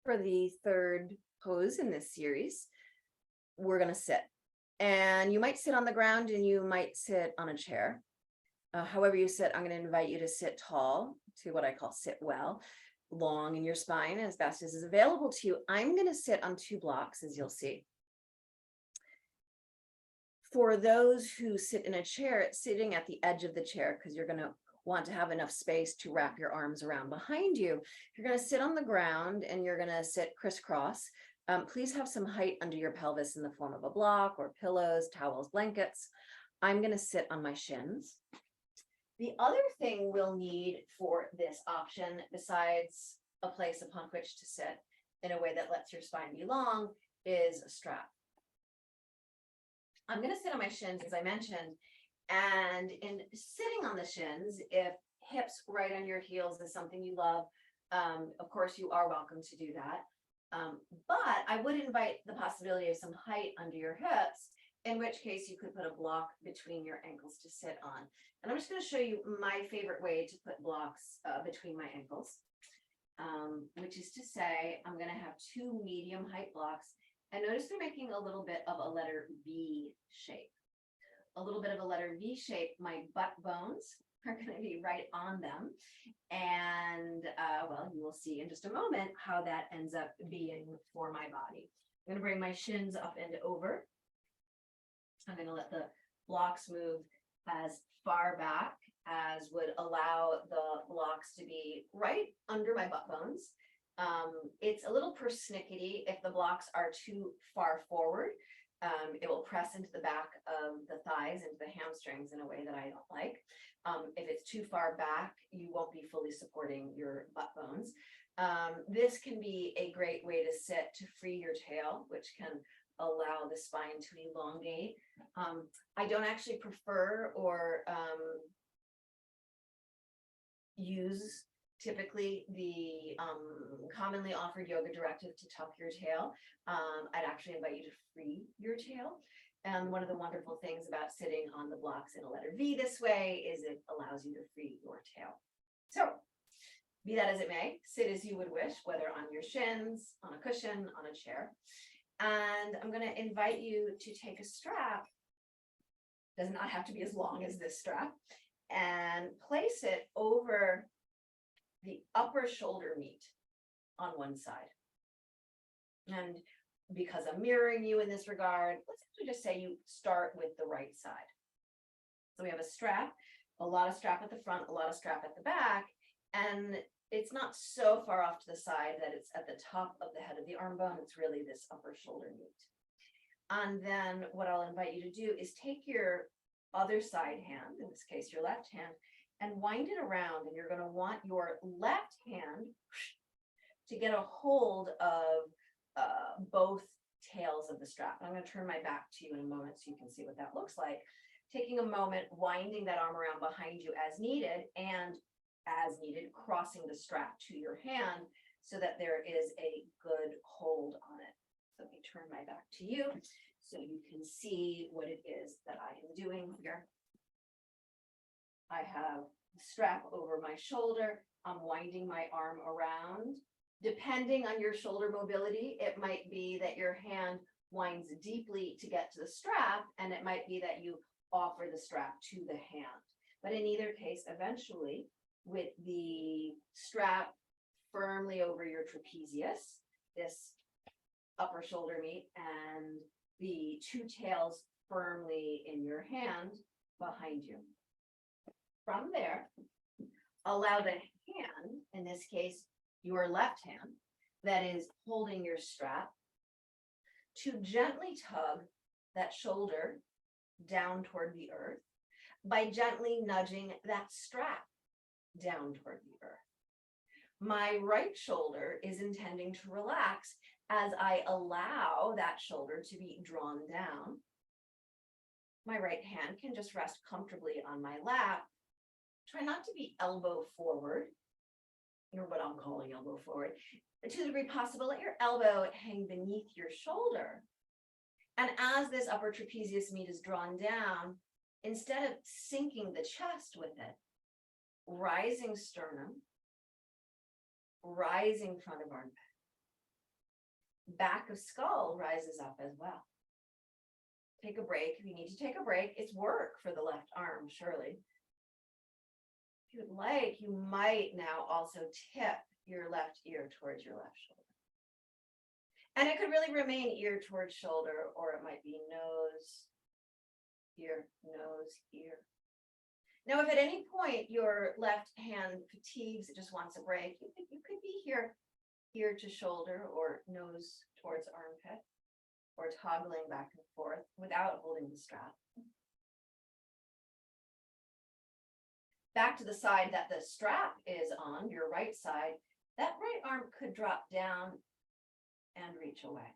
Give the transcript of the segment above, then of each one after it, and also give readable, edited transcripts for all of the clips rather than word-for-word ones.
For the third pose in this series, we're going to sit. And you might sit on the ground and you might sit on a chair. However you sit, I'm going to invite you to sit tall, to what I call sit well, long in your spine as best as is available to you. I'm going to sit on 2 blocks, as you'll see. For those who sit in a chair, sitting at the edge of the chair, because you're going to want to have enough space to wrap your arms around behind you. You're going to sit on the ground and you're going to sit crisscross. Please have some height under your pelvis in the form of a block or pillows, towels, blankets. I'm going to sit on my shins. The other thing we'll need for this option, besides a place upon which to sit in a way that lets your spine be long, is a strap. I'm going to sit on my shins, as I mentioned, and in sitting on the shins, if hips right on your heels is something you love, of course, you are welcome to do that. But I would invite the possibility of some height under your hips, in which case you could put a block between your ankles to sit on. And I'm just going to show you my favorite way to put blocks between my ankles, which is to say I'm going to have 2 medium height blocks. And notice they're making a little bit of a letter V shape. A little bit of a letter V shape. My butt bones are going to be right on them. And well, you will see in just a moment how that ends up being for my body. I'm going to bring my shins up and over. I'm going to let the blocks move as far back as would allow the blocks to be right under my butt bones. It's a little persnickety if the blocks are too far forward. It will press into the back of the thighs, into the hamstrings in a way that I don't like. If it's too far back, you won't be fully supporting your butt bones. This can be a great way to sit to free your tail, which can allow the spine to elongate. I don't actually prefer or use typically the commonly offered yoga directive to tuck your tail. I'd actually invite you to free your tail. And one of the wonderful things about sitting on the blocks in a letter V this way is it allows you to free your tail. So be that as it may, sit as you would wish, whether on your shins, on a cushion, on a chair. And I'm going to invite you to take a strap, does not have to be as long as this strap, and place it over the upper shoulder meat on one side. And because I'm mirroring you in this regard, let's actually just say you start with the right side. So we have a strap, a lot of strap at the front, a lot of strap at the back, and it's not so far off to the side that it's at the top of the head of the arm bone. It's really this upper shoulder meat. And then what I'll invite you to do is take your other side hand, in this case your left hand, and wind it around, and you're going to want your left hand to get a hold of both tails of the strap. And I'm going to turn my back to you in a moment so you can see what that looks like. Taking a moment, winding that arm around behind you as needed, and as needed, crossing the strap to your hand so that there is a good hold on it. So let me turn my back to you so you can see what it is that I am doing here. I have the strap over my shoulder. I'm winding my arm around. Depending on your shoulder mobility, it might be that your hand winds deeply to get to the strap, and it might be that you offer the strap to the hand. But in either case, eventually, with the strap firmly over your trapezius, this upper shoulder meat, and the 2 tails firmly in your hand behind you. From there, allow the hand, in this case, your left hand, that is holding your strap, to gently tug that shoulder down toward the earth by gently nudging that strap down toward the earth. My right shoulder is intending to relax as I allow that shoulder to be drawn down. My right hand can just rest comfortably on my lap. Try not to be elbow forward, or what I'm calling elbow forward. To the degree possible, let your elbow hang beneath your shoulder. And as this upper trapezius meat is drawn down, instead of sinking the chest with it, rising sternum, rising front of armpit, back of skull rises up as well. Take a break. If you need to take a break, it's work for the left arm, surely. If you would like, you might now also tip your left ear towards your left shoulder. And it could really remain ear towards shoulder, or it might be nose, ear, nose, ear. Now, if at any point your left hand fatigues, it just wants a break, you could be here, ear to shoulder, or nose towards armpit, or toggling back and forth without holding the strap. Back to the side that the strap is on, your right side, that right arm could drop down and reach away.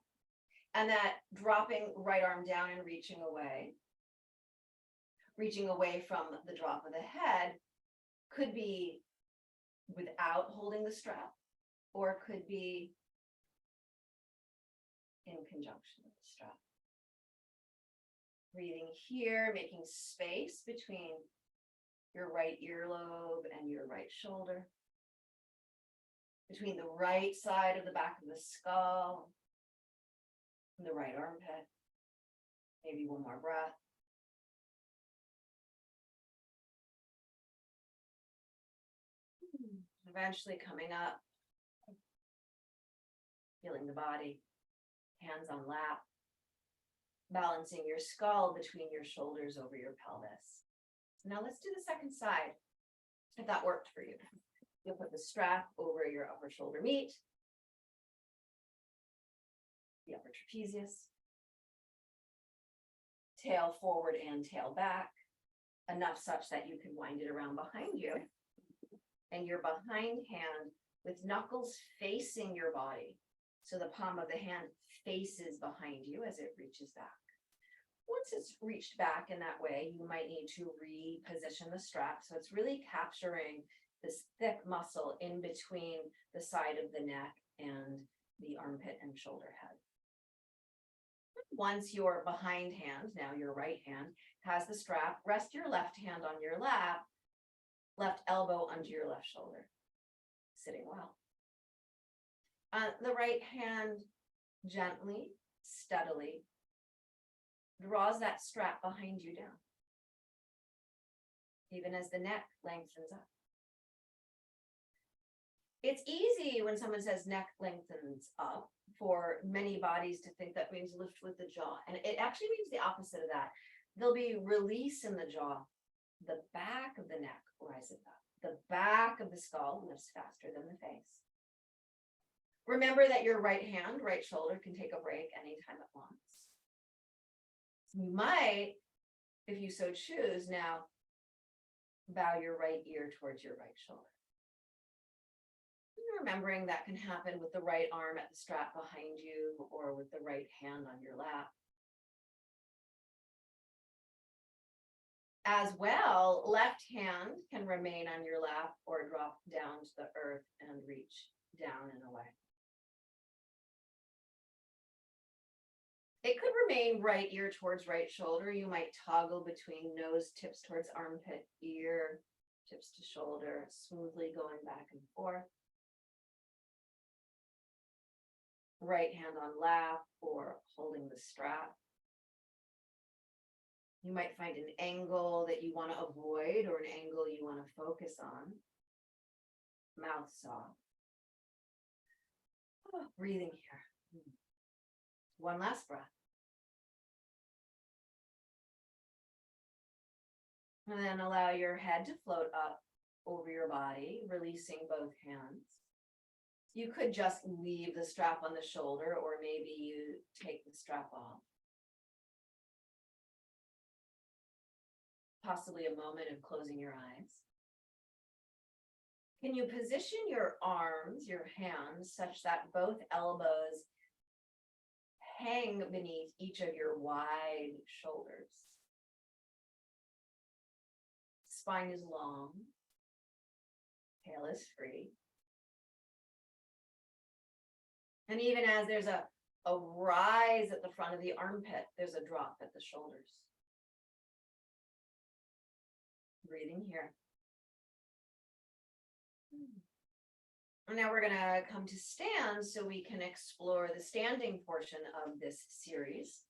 And that dropping right arm down and reaching away from the drop of the head, could be without holding the strap, or could be in conjunction with the strap. Breathing here, making space between your right earlobe and your right shoulder, between the right side of the back of the skull and the right armpit. Maybe one more breath. Eventually coming up, feeling the body, hands on lap, balancing your skull between your shoulders over your pelvis. Now let's do the second side, if that worked for you. You'll put the strap over your upper shoulder meat, the upper trapezius, tail forward and tail back, enough such that you can wind it around behind you. And your behind hand with knuckles facing your body. So the palm of the hand faces behind you as it reaches back. Once it's reached back in that way, you might need to reposition the strap. So it's really capturing this thick muscle in between the side of the neck and the armpit and shoulder head. Once your behind hand, now your right hand, has the strap, rest your left hand on your lap, left elbow under your left shoulder, sitting well. The right hand gently, steadily draws that strap behind you down, even as the neck lengthens up. It's easy when someone says neck lengthens up for many bodies to think that means lift with the jaw, and it actually means the opposite of that. There'll be release in the jaw. The back of the neck rises up. The back of the skull lifts faster than the face. Remember that your right hand, right shoulder can take a break anytime it wants. You might, if you so choose, now bow your right ear towards your right shoulder. Remembering that can happen with the right arm at the strap behind you or with the right hand on your lap. As well, left hand can remain on your lap or drop down to the earth and reach down and away. It could remain right ear towards right shoulder. You might toggle between nose tips towards armpit, ear tips to shoulder, smoothly going back and forth. Right hand on lap or holding the strap. You might find an angle that you want to avoid or an angle you want to focus on. Mouth soft. Oh, breathing here. One last breath. And then allow your head to float up over your body, releasing both hands. You could just leave the strap on the shoulder, or maybe you take the strap off. Possibly a moment of closing your eyes. Can you position your arms, your hands, such that both elbows hang beneath each of your wide shoulders? Spine is long, tail is free. And even as there's a rise at the front of the armpit, there's a drop at the shoulders. Breathing here. And now we're gonna come to stand so we can explore the standing portion of this series.